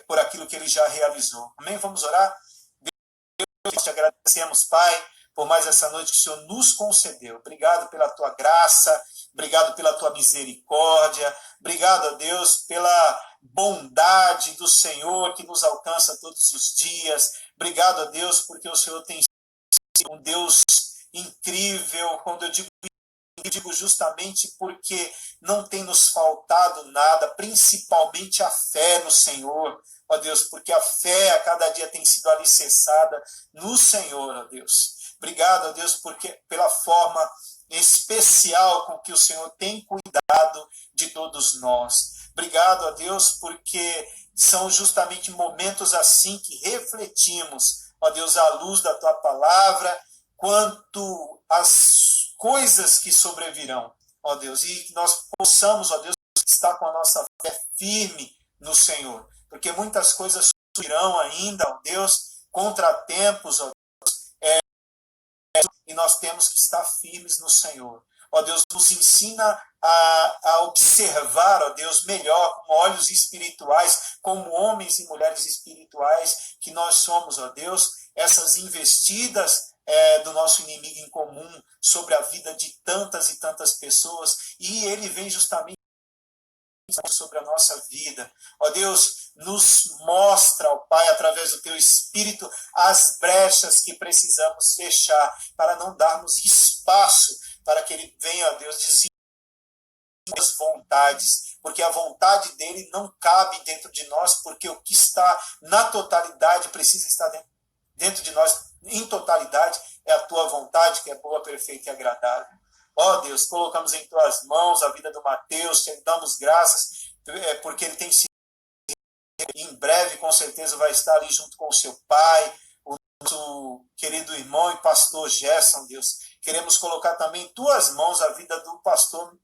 por aquilo que Ele já realizou. Amém? Vamos orar? Deus, te agradecemos, Pai, por mais essa noite que o Senhor nos concedeu. Obrigado pela Tua graça, obrigado pela Tua misericórdia, obrigado, a Deus, pela bondade do Senhor que nos alcança todos os dias. Obrigado, a Deus, porque o Senhor tem sido um Deus incrível. Quando eu digo justamente porque não tem nos faltado nada, principalmente a fé no Senhor, ó Deus, porque a fé a cada dia tem sido alicerçada no Senhor, ó Deus. Obrigado, ó Deus, porque pela forma especial com que o Senhor tem cuidado de todos nós. Obrigado, ó Deus, porque são justamente momentos assim que refletimos, ó Deus, à luz da Tua palavra, quanto às coisas que sobrevirão, ó Deus, e que nós possamos, ó Deus, estar com a nossa fé firme no Senhor, porque muitas coisas surgirão ainda, ó Deus, contratempos, ó Deus, e nós temos que estar firmes no Senhor. Ó Deus, nos ensina a observar, ó Deus, melhor, com olhos espirituais, como homens e mulheres espirituais que nós somos, ó Deus, essas investidas do nosso inimigo em comum sobre a vida de tantas e tantas pessoas, e ele vem justamente sobre a nossa vida. Ó Deus, nos mostra, ó Pai, através do Teu Espírito, as brechas que precisamos fechar, para não darmos espaço para que Ele venha, ó Deus, desenvolver as vontades, porque a vontade dele não cabe dentro de nós, porque o que está na totalidade precisa estar dentro de nós, em totalidade, é a Tua vontade, que é boa, perfeita e agradável. Ó Deus, colocamos em Tuas mãos a vida do Mateus, te damos graças, porque ele tem sido, em breve, com certeza, vai estar ali junto com o seu pai, o nosso querido irmão e pastor Gerson, Deus. Queremos colocar também em Tuas mãos a vida do pastor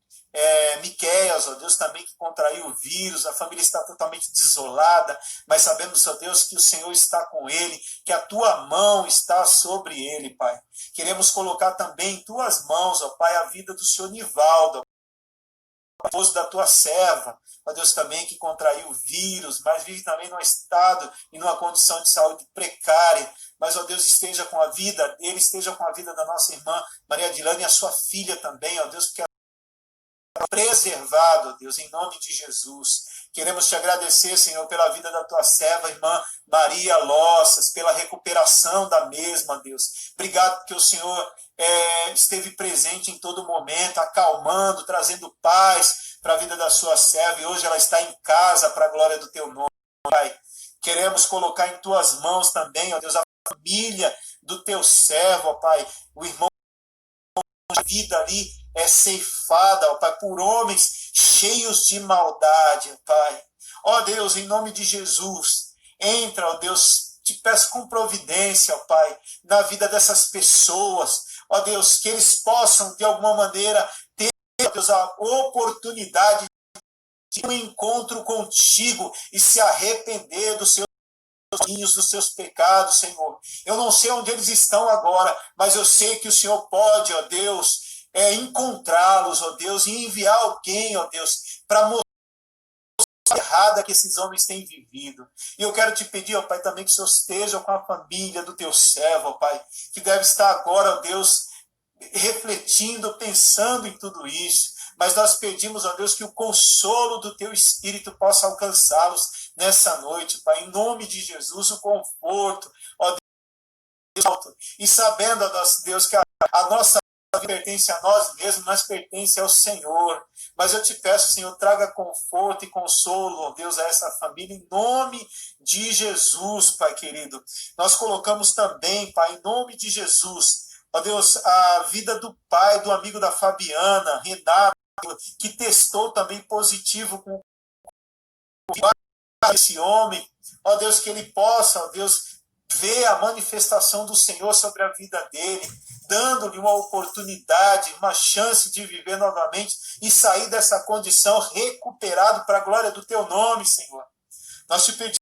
Miqueias, ó Deus, também que contraiu o vírus, a família está totalmente desolada, mas sabemos, ó Deus, que o Senhor está com ele, que a Tua mão está sobre ele, Pai. Queremos colocar também em Tuas mãos, ó Pai, a vida do Senhor Nivaldo, o esposo da Tua serva, ó Deus, também que contraiu o vírus, mas vive também num estado e numa condição de saúde precária, mas, ó Deus, esteja com a vida dele, esteja com a vida da nossa irmã Maria Adilane e a sua filha também, ó Deus, porque preservado, Deus, em nome de Jesus. Queremos te agradecer, Senhor, pela vida da tua serva, irmã Maria Lossas, pela recuperação da mesma, Deus. Obrigado porque o Senhor esteve presente em todo momento, acalmando, trazendo paz para a vida da sua serva, e hoje ela está em casa para a glória do teu nome, Pai. Queremos colocar em tuas mãos também, ó Deus, a família do teu servo, ó Pai, o irmão, a vida ali é ceifada, ó Pai, por homens cheios de maldade, ó Pai. Ó Deus, em nome de Jesus, entra, ó Deus, te peço com providência, ó Pai, na vida dessas pessoas, ó Deus, que eles possam, de alguma maneira, ter, ó Deus, a oportunidade de um encontro contigo e se arrepender dos seus caminhos, dos seus pecados, Senhor. Eu não sei onde eles estão agora, mas eu sei que o Senhor pode, ó Deus, encontrá-los, ó Deus, e enviar alguém, ó Deus, para mostrar a errada que esses homens têm vivido. E eu quero te pedir, ó Pai, também que o Senhor esteja com a família do teu servo, ó Pai, que deve estar agora, ó Deus, refletindo, pensando em tudo isso. Mas nós pedimos, ó Deus, que o consolo do teu Espírito possa alcançá-los nessa noite, Pai, em nome de Jesus, o conforto, ó Deus, e sabendo, ó Deus, que a nossa vida pertence a nós mesmos, mas pertence ao Senhor. Mas eu te peço, Senhor, traga conforto e consolo, ó Deus, a essa família, em nome de Jesus, Pai querido. Nós colocamos também, Pai, em nome de Jesus, ó Deus, a vida do pai, do amigo da Fabiana, Renato, que testou também positivo com esse homem, ó Deus, que ele possa, ó Deus, ver a manifestação do Senhor sobre a vida dele, dando-lhe uma oportunidade, uma chance de viver novamente e sair dessa condição recuperado para a glória do teu nome, Senhor. Nós te pedimos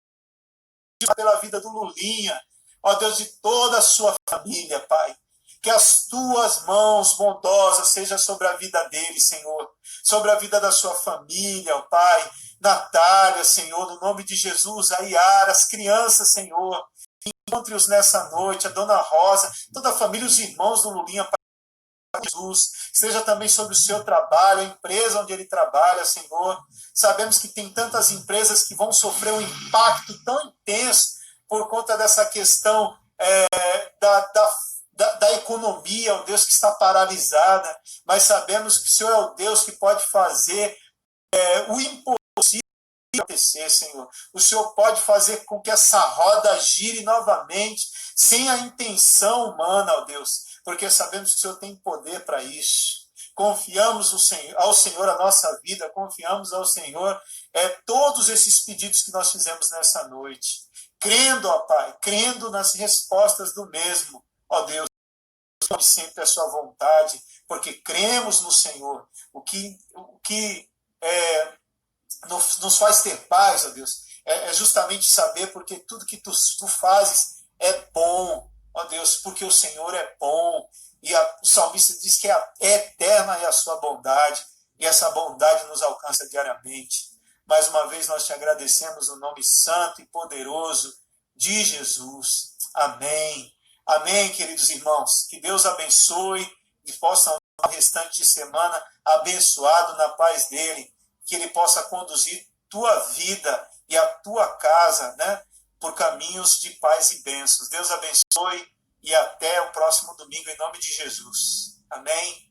pela vida do Lulinha, ó Deus, de toda a sua família, Pai. Que as tuas mãos bondosas sejam sobre a vida dele, Senhor. Sobre a vida da sua família, ó Pai. Natália, Senhor, no nome de Jesus. A Yara, as crianças, Senhor. Encontre-os nessa noite. A Dona Rosa, toda a família, os irmãos do Lulinha, Pai Jesus. Seja também sobre o seu trabalho, a empresa onde ele trabalha, Senhor. Sabemos que tem tantas empresas que vão sofrer um impacto tão intenso por conta dessa questão da economia, o Deus que está paralisada, mas sabemos que o Senhor é o Deus que pode fazer o impossível acontecer, Senhor. O Senhor pode fazer com que essa roda gire novamente, sem a intenção humana, ó Deus, porque sabemos que o Senhor tem poder para isso. Confiamos ao Senhor a nossa vida, confiamos ao Senhor todos esses pedidos que nós fizemos nessa noite. Crendo, ó Pai, crendo nas respostas do mesmo, ó Deus, sempre a sua vontade, porque cremos no Senhor. O que nos faz ter paz, ó Deus, é justamente saber porque tudo que tu fazes é bom, ó Deus, porque o Senhor é bom. E o salmista diz que é eterna é a sua bondade, e essa bondade nos alcança diariamente. Mais uma vez nós te agradecemos no nome santo e poderoso de Jesus. Amém. Amém, queridos irmãos. Que Deus abençoe e possam o restante de semana abençoado na paz dele. que Ele possa conduzir tua vida e a tua casa, né, por caminhos de paz e bênçãos. Deus abençoe e até o próximo domingo, em nome de Jesus. Amém.